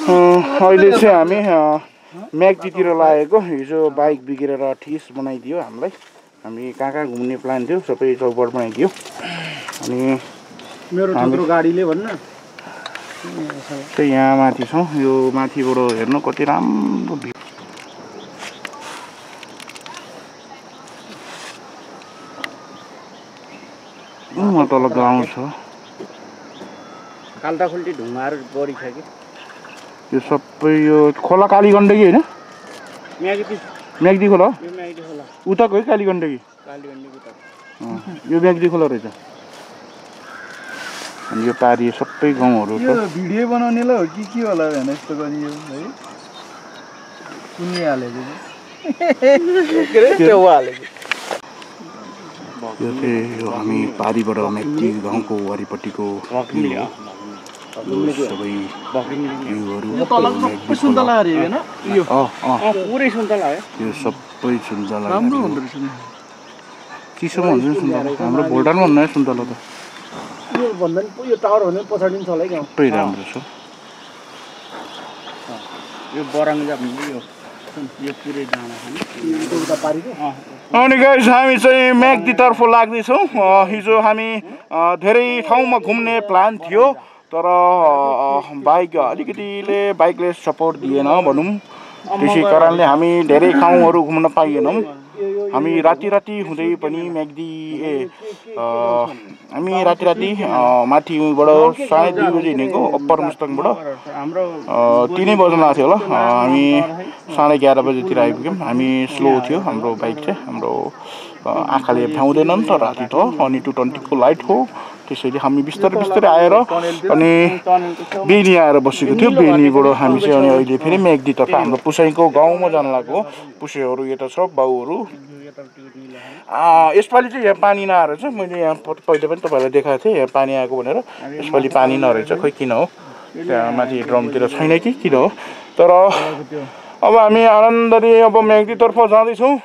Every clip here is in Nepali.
अहिले चाहिँ हामी म्याग्दीतिर लागेको हिजो बाइक बिग्रेर ठिस बनाइदियो हामीलाई हामी कहाँ घुम्ने प्लान थियो सबै चौपट बनाइदियो अनि मेरो ठुलो गाडीले भन्न चाहिँ यहाँ माथि छौँ यो माथिबाट हेर्नु कति राम्रो भ्यू तल गाउँ छ खाल्टाखुल्टी ढुङ्गाहरू बढी छ कि यो सबै यो खोला कालीगण्डकी होइन म्याग्दी खोला उताको है कालीगण्डकी यो म्याग्दी खोला रहेछ अनि यो पारी सबै गाउँहरू छ भिडियो बनाउनेलाई हो कि के होला भने यस्तो गरियो है कुनै हालेको यो चाहिँ यो हामी पारीबाट म्याग्दी गाउँको वारिपट्टिको सबै यो सबै सुन्तला चिसोमा हुन्छ नि सुन्तला हाम्रो भोल्टानमा हुन्न है सुन्तला त यो टावर भने पछाडि छ होला सबै राम्रो छ यो बरङ्गा यो पुरै डाँडा अनि गाइस हामी चाहिँ म्याग्दीतर्फ लाग्दैछौँ हिजो हामी धेरै ठाउँमा घुम्ने प्लान थियो तर बाइकले सपोर्ट दिएन भनौँ त्यसै कारणले हामी धेरै ठाउँहरू घुम्न पाइएनौँ हामी राति हुँदै पनि हामी राति माथिबाट 2:30 बजे हिँडेको अप्पर मुस्ताङबाट 3 बज्न लाग्थ्यो होला हामी 11:30 बजेतिर आइपुग्यौँ हामी स्लो थियो हाम्रो बाइक चाहिँ हाम्रो आँखाले भ्याउँदैन नि त राति त अनि 220 को लाइट हो त्यसैले हामी बिस्तारै आएर अनि बेनी आएर बसेको थियो बेनीबाट हामी चाहिँ अनि अहिले फेरि म्याग्दीतर्फ हाम्रो पुसाइको गाउँमा जान लागेको पुसेहरू यता छ बाउहरू यसपालि चाहिँ यहाँ पानी नआएर चाहिँ मैले यहाँ पहिले पनि तपाईँहरूलाई देखाएको थिएँ यहाँ पानी आएको भनेर यसपालि पानी नरहेछ खोइ किन हो त्यहाँ माथि ड्रमतिर छैन कि किन हो तर अब हामी आनन्दले अब म्याग्दीतर्फ जाँदैछौँ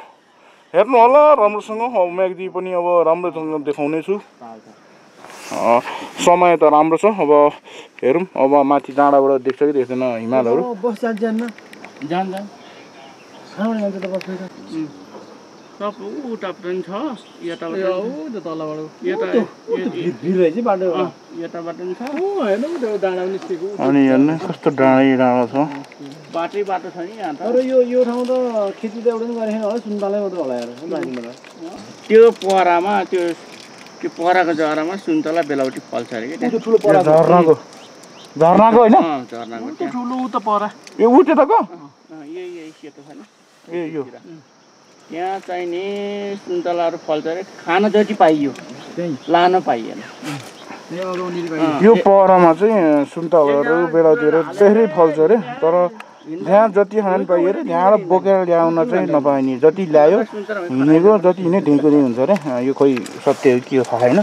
हेर्नु होला राम्रोसँग अब म्याग्दी पनि अब राम्रोसँग देखाउने छु समय त राम्रो छ अब हेरौँ अब माथि डाँडाबाट देख्छ कि देख्दैन हिमालहरू अनि हेर्नु कस्तो डाँडा छ बाटो छ नि यहाँ तर यो ठाउँ त खेती त एउटा पनि गरेन होला सुन्तलै मात्र होला यार त्यो पहरामा त्यो पहराको जरामा सुन्तला बेलाउटी फल्छ अरे कि ठुलो पहरा झर्नाको होइन झर्नाको ठुलो त पहरा यो उठेको यही सेतो छ नि ए यो यहाँ चाहिँ नि सुन्तलाहरू फल्छ अरे खान जति पाइयो लान पाइएन यो पहरामा चाहिँ सुन्तलाहरू बेलातिर धेरै फल्छ अरे तर त्यहाँ जति खान पाइयो अरे त्यहाँबाट बोकेर ल्याउन चाहिँ नपाइने जति ल्यायो हिँडेको जति हिँड्यो ढेको हुन्छ अरे यो खोइ सत्य हो के हो थाहा छैन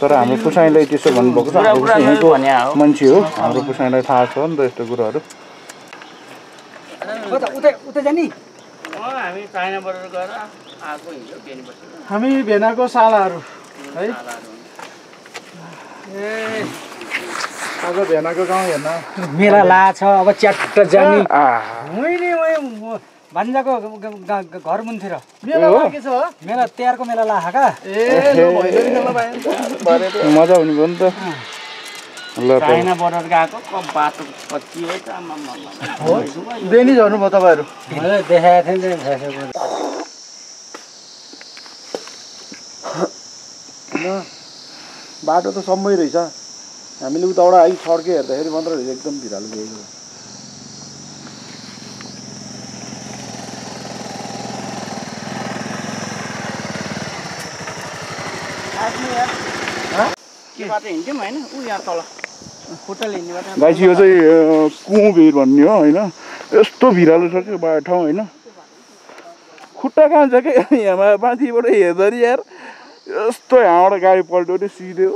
तर हाम्रो पुसाइलाई त्यसो भन्नुभएको छ हाम्रो यहीँको मान्छे हो हाम्रो पुसाइलाई थाहा छ नि त यस्तो कुराहरू हामी भेनाको सालाहरू है आज भेनाको गाउँ हेर्न मेला ला छ अब च्याट्ट जाने भान्जाको घर मुन्थेर मेला तिहारको मेला लाखा मजा हुने भयो नि त चाइना बोर्डर गएको बाटो कति हो बेनी झर्नुभयो तपाईँहरू देखाएको थिएँ नि बाटो त सम्मै रहेछ हामीले उताबाट आइ छड्के हेर्दाखेरि मात्र रहेछ एकदम भिरालो गएको गाइस यो चाहिँ कुँभिर भन्ने हो होइन यस्तो भिरालो छ कि बाटो ठाउँ होइन खुट्टा कहाँ छ कि यहाँ माथिबाट हेर्दाखेरि यार यस्तो यहाँबाट गाडी पल्ट्यो भने सिधै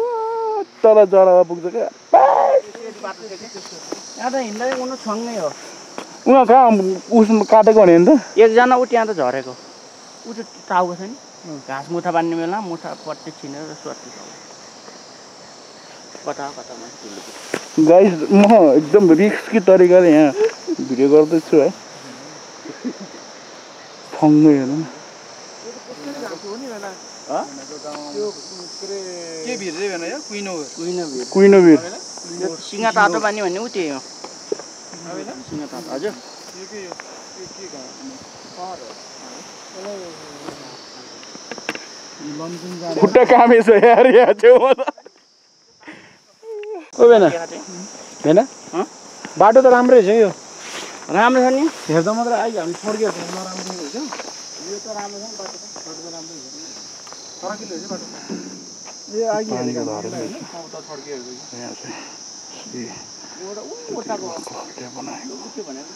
तल जरा पुग्छ क्या उहाँ कहाँ उसमा काटेको भने नि त एकजना ऊ त्यहाँ त झरेको ऊ चाहिँ टाउको छ नि घाँस मुठा बान्ने बेला मुठा पट्टि छिनेर सोध्नु कता गाइस म एकदम रिस्की तरिकाले यहाँ भिडियो गर्दैछु है फङ्गै हेर्नु के भिर चाहिँ भएन यो कुइनो भिर सिंगा तातो पानी भन्ने उ त्यही हो सिंगा तातो हजुर खुट्टा कामेछ यार यहाँ छेउमा त ओ भेना बाटो त राम्रै छ यो राम्रो छ नि हेर्दा मात्र आइज हामी फर्कियो नराम्रो हुन्छ यो त राम्रो छ बाटो त राम्रै छ फरकिलो छ बाटो ए आइज पानीको धार हैन त फर्कियो यहाँ चाहिँ एउटा उताको त्यो बनाएको के भनेको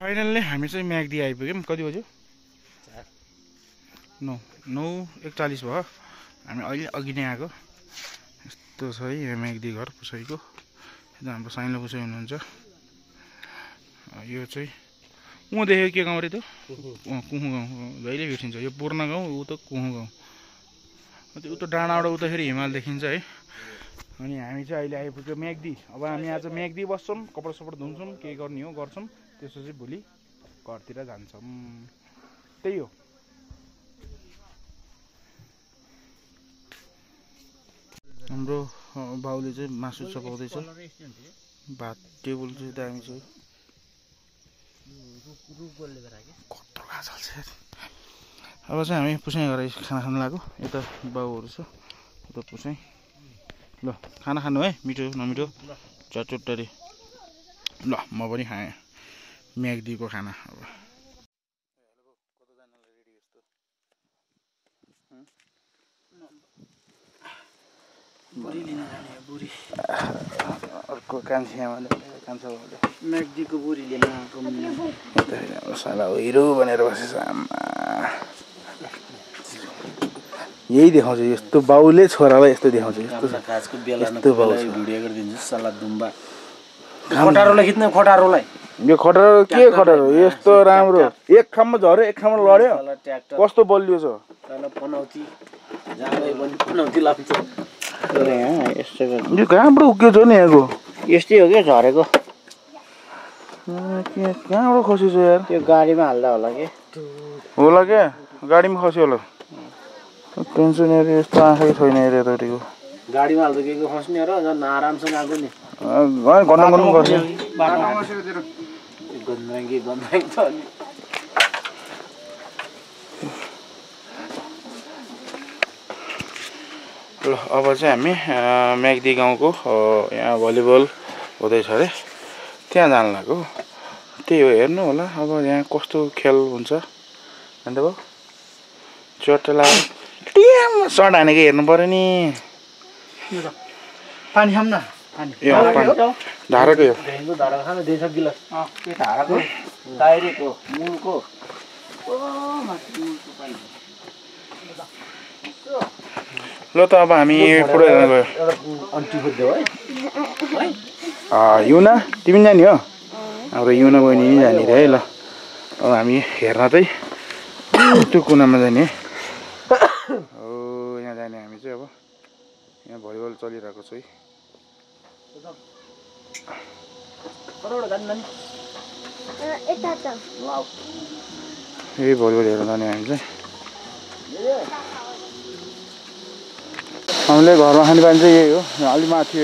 फाइनल्ली हामी चाहिँ म्याग्दी आइपुग्यौँ कति बज्यो 9:41 भयो हामी अहिले अघि नै आएको यस्तो छ है यहाँ म्याग्दी घर पुसैको यता हाम्रो साइलो पुसै हुनुहुन्छ यो चाहिँ ऊ देख्यो के गाउँ रे त्यो कुहु गाउँ जहिले बिर्सिन्छ यो पूर्ण गाउँ ऊ त कुहु गाउँ ऊ त डाँडाबाट उता फेरि हिमाल देखिन्छ है अनि हामी चाहिँ अहिले आइपुग्यो म्याग्दी अब हामी आज म्याग्दी बस्छौँ कपडा सपडा धुन्छौँ के गर्ने हो गर्छौँ त्यसपछि भोलि घरतिर जान्छौँ त्यही हो हाम्रो बाउले चाहिँ मासु चपाउँदैछ भात टेबल चाहिँ दामी छ अब चाहिँ हामी पुसाइ गरेर खाना खानु लाग्यो यता बाउहरू छ उता पुसाइ ल खाना खानु है मिठो नमिठो चटचुट्टरी ल म पनि खाएँ म्याग्दीको खाना अब बुढी लिन जाने बुढी अर्को कान्छीआमाले कान्छा बाउले म्याग्दीको बुढी लिन आएको साला हिरो भनेर बसेछ आमा यही देखाउँछ यस्तो बाउले छोरालाई यस्तो देखाउँछ काजको बेला यस्तो बाउ छ भिडियो गरिदिन्छ सल्लाह दुम्बा खटारोलाई खिच्ने खटारोलाई यो खटारो के खटारो यस्तो राम्रो एक खाममा झऱ्यो एक खाममा लड्यो कस्तो बलियो छ पनौती जाँदै पनि पनौती लाग्छ यो कहाँबाट उक्कियो छ नि यहाँको यस्तै हो क्या झरेको कहाँबाट खसेछ यार त्यो गाडीमा हाल्दा होला कि होला क्या गाडीमा खस्यो होला टेन्सन हेरे यस्तो आँखै छैन हेरे तैँको गाडीमा हाल्दा के खस्ने र झन् आरामसँग आएको नि घन्नु गर्छ गन्द्राङ्गी त अनि ल अब चाहिँ हामी म्याग्दी गाउँको यहाँ भलिबल हुँदैछ अरे त्यहाँ जानु लाग्यो त्यही हो हेर्नु होला अब यहाँ कस्तो खेल हुन्छ अन्त भयो चट्टा टिम सर्ट हानेको हेर्नु पर्यो नि पानी खाऊँ न धाराको यो धाराको खानु 2 गिलास त्यो धाराको डाइरेक्ट हो मूलको ल त अब हामी पुरै गयो अन्टी खोज्दै है युना तिमी जाने हो हाम्रो युना बहिनी नि जाने रे है ल अब हामी हेर्न चाहिँ त्यो कुनामा जाने हो यहाँ जाने हामी चाहिँ अब यहाँ भलिबल चलिरहेको छ है यही भलिबल हेर्न जाने हामी चाहिँ हामीले घरमा खाने बानी चाहिँ यही हो अलि माथि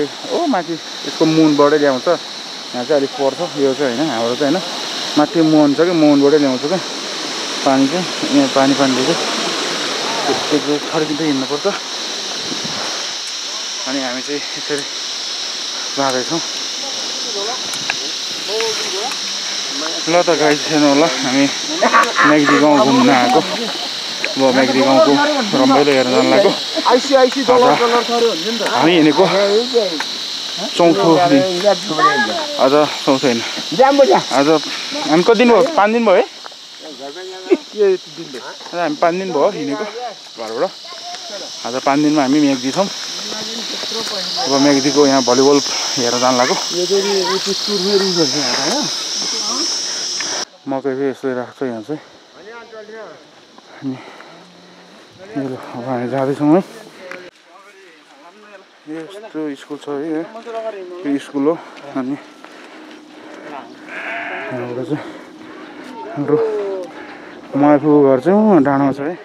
माथि यसको मुनबाटै ल्याउँछ यहाँ चाहिँ अलिक पर्छ यो चाहिँ होइन हाम्रो चाहिँ होइन माथि मुहान छ कि मुहानबाटै ल्याउँछ क्या पानी चाहिँ यहाँ पानीले चाहिँ त्यो फर्किँदै हिँड्नुपर्छ अनि हामी चाहिँ यसरी जाँदैछौँ ल त गाइस हेर्नु होला हामी म्याग्दी गाउँ घुम्न आएको अब म्याग्दी गाउँको रमाइलो हेर्न जानु लाग्यो हामी हिँडेको चौथो दिन आज चौथो होइन आज हामी कति दिन भयो 5 दिन भयो है हामी 5 दिन भयो हिँडेको घरबाट आज 5 दिनमा हामी म्याग्दी छौँ अब म्याग्दीको यहाँ भलिबल हेरेर जानु लाग्यो मकै फेरि यस्तै राख्छ यहाँ चाहिँ अनि अब हामी जाँदैछौँ है यस्तो स्कुल छ है यो स्कुल हो अनि यहाँबाट चाहिँ हाम्रो माइफुको घर चाहिँ डाँडामा छ है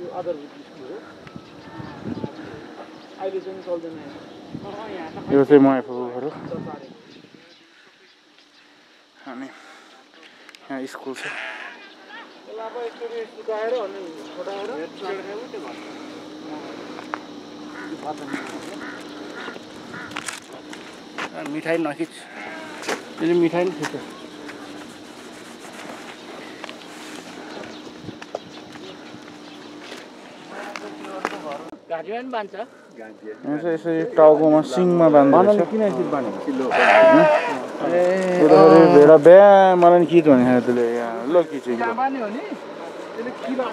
यो आधारभूत स्कुल हो अहिले चाहिँ चल्दैन यो चाहिँ माइफुको घर हो अनि यहाँ स्कुल छ मिठाई नखिच त्यसले मिठाई नि खिच्छ गाडीमा पनि बान्छ यहाँ चाहिँ यसरी टाउकोमा सिङमा बाँध्नु किन यसरी बाँध्नु भेडा बिहा मलाई नि किच भने त्यसले यहाँ ल किच बाँध्ने हो नि त्यसले किरा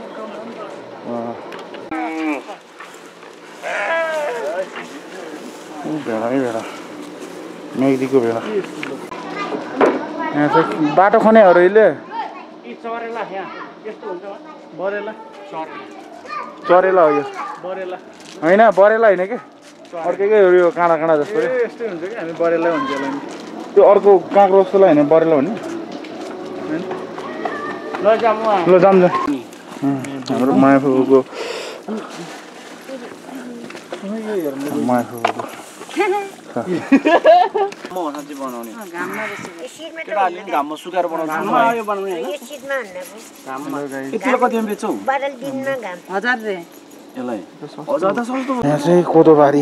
भेडा भेडा मेग्दीको भेडा यहाँ चाहिँ बाटो खनेहरू अहिले चरेला यहाँ यस्तो हुन्छ बरेला चरेला हो यो बरेला होइन बरेला होइन कि अर्कैकै हो यो काँडा काँडा जस्तो यस्तै हुन्छ कि हामी बरेला भन्छ यसलाई त्यो अर्को काँक्रो जस्तोलाई होइन बरेला भन्ने ल जाम ल जाम जा हाम्रो मायाफुको मायाफुको म साँच्चै बनाउने घाममा सुकाएर बनाउने यति कति बेच्छौ 12 दिनमा घाम 1000 रे यसलाई हजार त सस्तो यहाँ चाहिँ कोदोबारी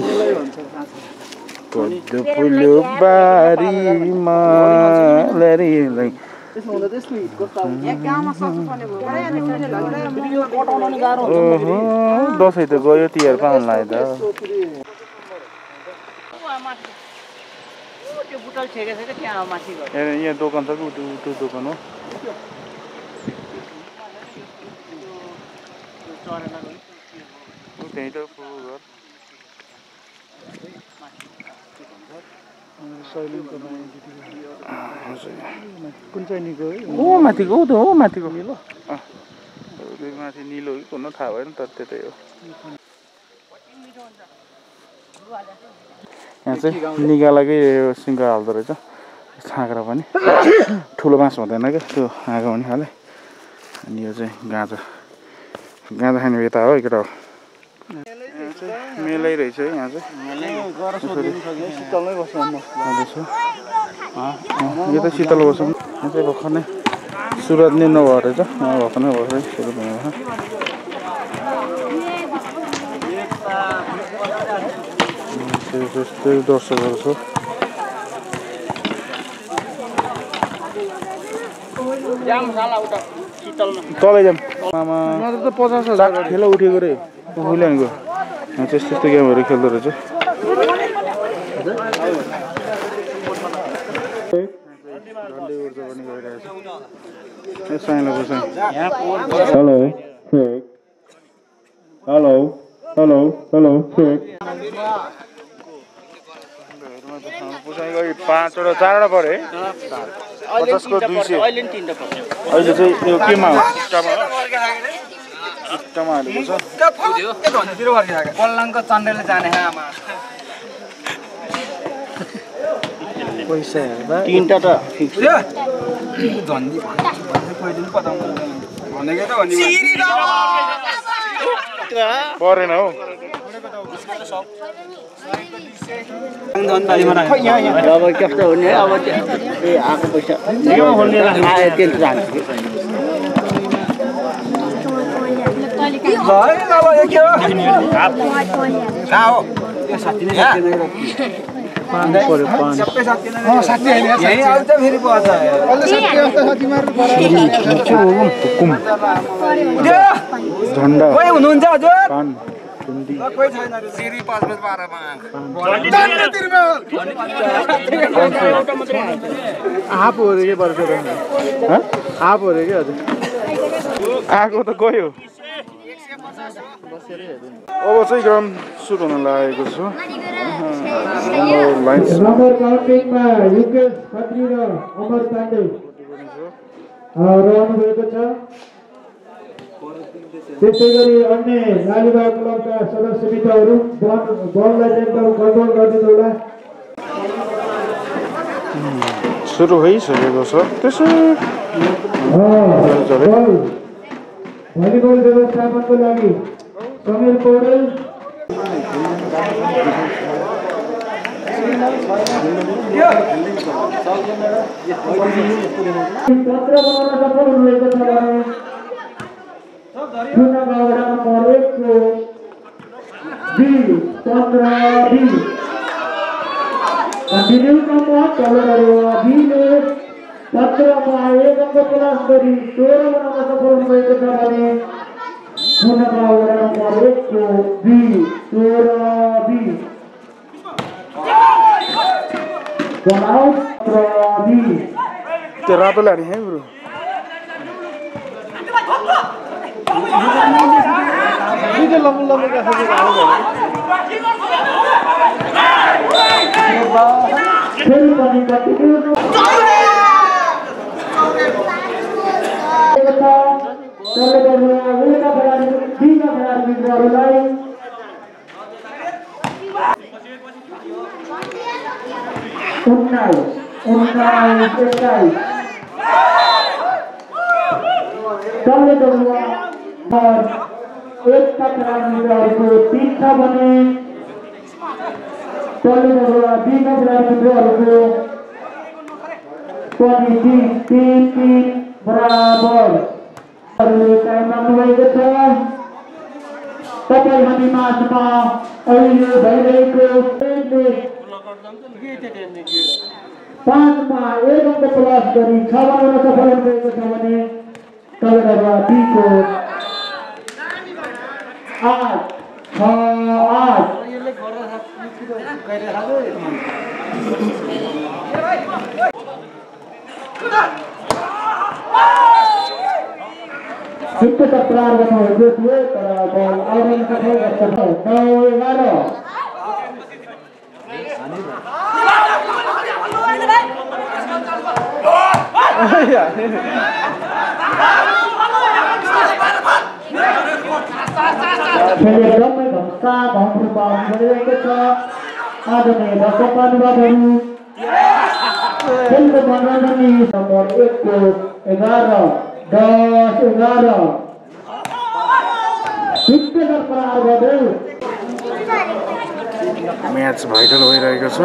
कोदो फुल्यो बारीमा लरीलाई त्यसमा हुँदा त्यस्तो हिट कस्तो एक गाउँमा सक्नु पर्ने भयो ओहो दसैँ त गयो तिहार पाउनलाई त त्यो बुटल छेकेछ कि त्यहाँ माथि गयो यहाँ दोकान छ कि त्यो दोकान हो त्यही त घर कुन चाहिँ निको हो माथिको हो त हो माथिको निलो माथि निलो कि कुन थाहा भएन तर त्यतै हो यहाँ चाहिँ निगालाकै सिङ्गा हाल्दो रहेछ छाँक्रा पनि ठुलो बाँस हुँदैन क्या त्यो आगो पनि हाले अनि यो चाहिँ गाँजा गाँजा खाने बेता हो केटा हो मेलै रहेछ है यहाँ चाहिँ यो त शीतल बसौँ यहाँ चाहिँ भर्खर नै सुरत नै नभएर रहेछ भर्खर नै भर्खरै सुरत नभएर त्यस्तै दर्शकहरू छ तलै जाम आमा त 50,000 खेला उठेको रे फुल्यानको यहाँ चाहिँ यस्तो गेमहरू खेल्दो रहेछ हेलो हेलो हेलो हेलो पुसाइ गरी 5 वटा 4 वटा पऱ्यो है 50 को 200 अहिले नि 3 पर्छ अहिले चाहिँ यो केमा हो स्टमा हालेको छ पल्लाङको चण्डेले जाने आमा पैसा हेर्दा 3टा त फिक्स झन्डी पहिले नि पताउनु भनेको त भन्ने परेन हौ अब कस्तो हुने अब ए आएको पैसा आयो त्यति जान्छ झन्डा हुनुहुन्छ हजुर पान टुन्डी कोही छैन सिरी 5 बजे 12 मा हाफ हो रे के पर्छ हाफ हो रे के हजुर आएको त गयो अब चाहिँ ग्राम सुरु हुन लागेको छु लाइन्स नम्बर काउन्टिङमा युकेश खत्री र अमर पाण्डे रहनु भएको छ। त्यसै गरी अन्य लालीबाग क्लबका सदस्य मित्रहरू बललाई एकदम कन्ट्रोल गरिदिनु होला। सुरु भइसकेको छ। त्यसो भलिबल व्यवस्थापनको लागि समीर पौडेल पत्र बनाउन सफल हुनुभएको छ भने चुनावबाट नम्बर 1 को B15B कन्टिन्यू नम्बर चलहरू बीले पत्रमा 1 अङ्क प्लस गरी 16 बनाउन सफल हुनुभएको छ भने चुनावबाट नम्बर 1 को B16B बनाउ प्रवि त्यो रातो ल्याने है ब्रो। फेरि पनि कन्टिन्यू मित्रहरूलाई एकका खेलाडीहरूको 3 छ भने तल्लो बीका खेलाडीहरूको पनि 3 बराबर टाइम माग्नुभएको छ। तपाईँ हामी माझमा अहिले भइरहेको 5 मा 1 अङ्क प्लस गरी 6 बनाउन सफल भएको छ भने तल्लो बीको 8 सिक्के का प्रहार गर्नुभएको थियो तर बल आउन सफल गर्छ। 9-11 खेल एकदमै घम्सा भङ्गुर पाउनु गरिरहेको छ। आदरणीय दर्शक महानुभावहरू खेलको मनोरञ्जन नम्बर 1 को 11 10-11 सिक्के का प्रहार गर्दै म्याच भाइरल भइरहेको छ।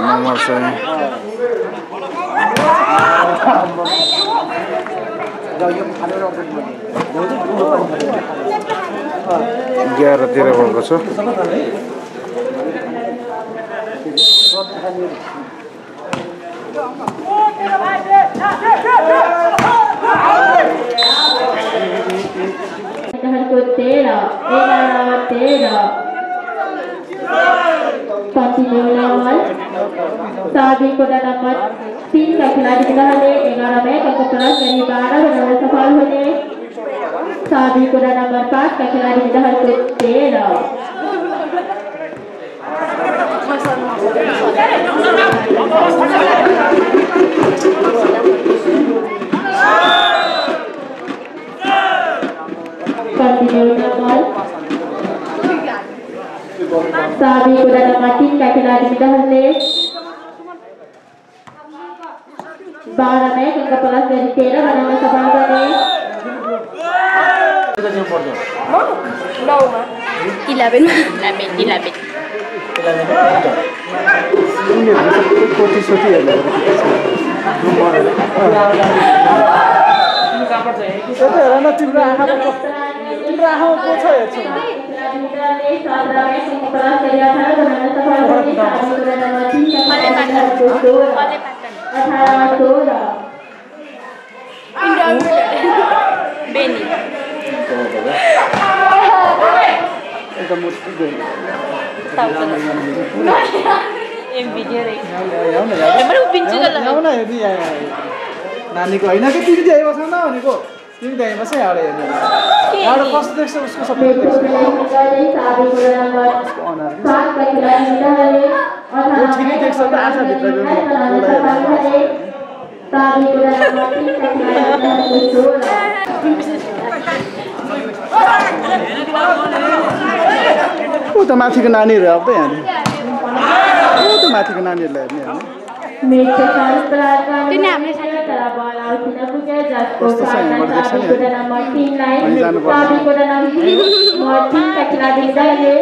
नम्बर चाहिँ 11-13 भएको छ। सादी कोटा नंबर 3 का खिलाड़ी रहने 11 में अंक प्लस यानी 12 बनाने सफल होने। सादी कोटा नंबर 5 का खिलाड़ी रहने को 13 कंटिन्यू नंबर सादी कोटा नंबर 3 का खिलाड़ी रहने 12 में अंक प्लस यानी 13 बनाने सफल होने। नानी को हैन के तिमी चाहिँ बस्न न भनेको तिमी चाहिँ बस्छ याडे हेर्नु याडे कस्तो देख्छ उसको सबै देख्छ सबै आशाभित्रको साबी कुडा नम्बर 3 का खिलाडी ऊ त माथिको नानीहरू अब त यहाँ ऊ त माथिको नानीहरूलाई हेर्ने होइन मेचे तिनी हामीले तर बल आउट हुन पुगे जसको कारण साबी कुडा नम्बर 3 लाई साबी कुडा नम्बर 3 का खिलाडी विजयले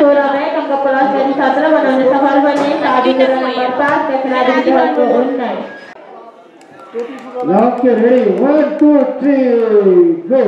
16 अंक प्लस गरी 17 बनाउन सफल बने साबी कुडा नम्बर 5 का खिलाडी विजयको 19 Okay, ready? 1, 2, 3, go!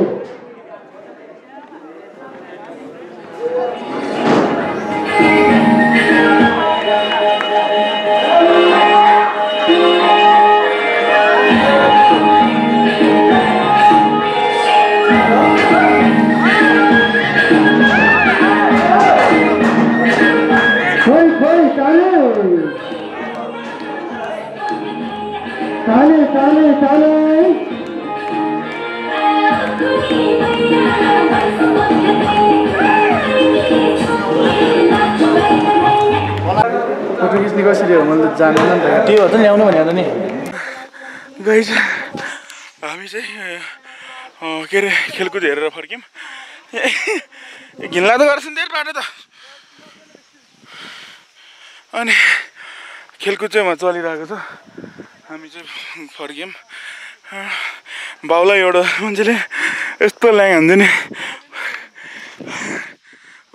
फोटो खिच्ने कसरी हो मैले जान्दैन नि त त्यो हो त ल्याउनु भनेको त नि गाइज हामी चाहिँ के अरे खेलकुद हेरेर फर्क्यौँ घिनलाग्दो गर्छ नि धेरै बाटो त अनि खेलकुद चाहिँ चलिरहेको छ हामी चाहिँ फर्क्यौँ बाउलाई एउटा मान्छेले यस्तो ल्याङ हान्छ नि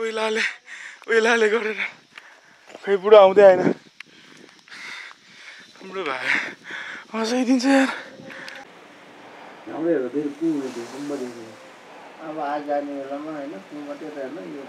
उहिलाले गरेर खै बुढो आउँदै आएन बुढो भाइ हँसाइदिन्छ यार अब आज जाने बेलामा होइन मात्रै हेर्नु यो